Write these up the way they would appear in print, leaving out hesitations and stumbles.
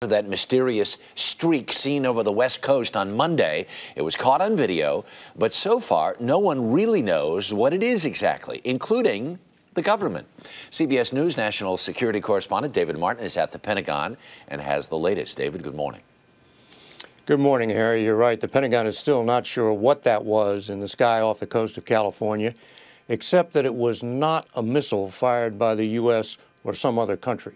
That mysterious streak seen over the West Coast on Monday. It was caught on video, but so far, no one really knows what it is exactly, including the government. CBS News national security correspondent David Martin is at the Pentagon and has the latest. David, good morning. Good morning, Harry. You're right. The Pentagon is still not sure what that was in the sky off the coast of California, except that it was not a missile fired by the U.S. or some other country.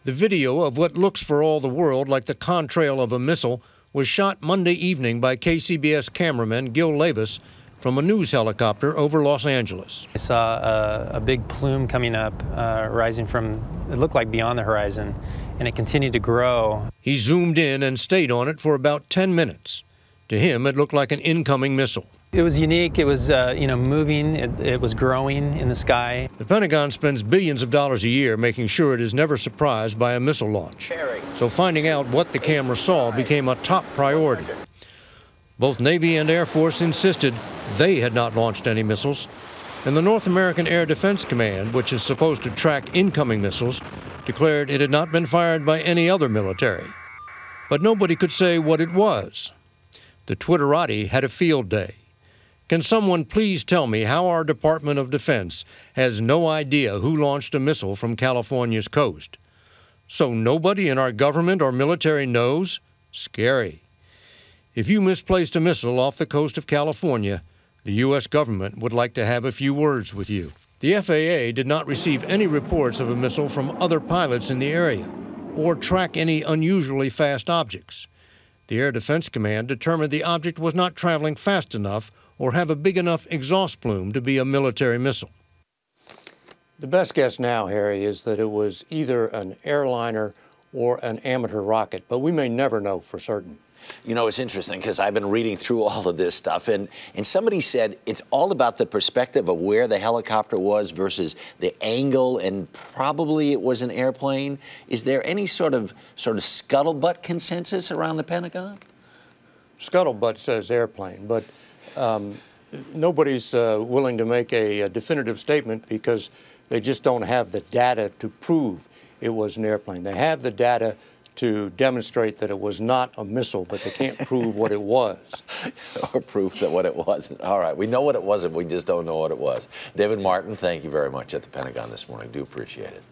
The video of what looks for all the world like the contrail of a missile was shot Monday evening by KCBS cameraman Gil Levis from a news helicopter over Los Angeles. I saw a big plume coming up, rising from, it looked like beyond the horizon, and it continued to grow. He zoomed in and stayed on it for about 10 minutes. To him, it looked like an incoming missile. It was unique. It was, moving. It was growing in the sky. The Pentagon spends billions of dollars a year making sure it is never surprised by a missile launch. So finding out what the camera saw became a top priority. Both Navy and Air Force insisted they had not launched any missiles, and the North American Air Defense Command, which is supposed to track incoming missiles, declared it had not been fired by any other military. But nobody could say what it was. The Twitterati had a field day. Can someone please tell me how our Department of Defense has no idea who launched a missile from California's coast? So nobody in our government or military knows? Scary. If you misplaced a missile off the coast of California, the U.S. government would like to have a few words with you. The FAA did not receive any reports of a missile from other pilots in the area or track any unusually fast objects. The Air Defense Command determined the object was not traveling fast enough or have a big enough exhaust plume to be a military missile. The best guess now, Harry, is that it was either an airliner or an amateur rocket, but we may never know for certain. You know, it's interesting because I've been reading through all of this stuff, and somebody said it's all about the perspective of where the helicopter was versus the angle, and probably it was an airplane. Is there any sort of scuttlebutt consensus around the Pentagon? Scuttlebutt says airplane, but nobody's willing to make a definitive statement because they just don't have the data to prove it was an airplane. They have the data to demonstrate that it was not a missile, but they can't prove what it was. Or prove that what it wasn't. All right, we know what it wasn't, we just don't know what it was. David Martin, thank you very much at the Pentagon this morning. Do appreciate it.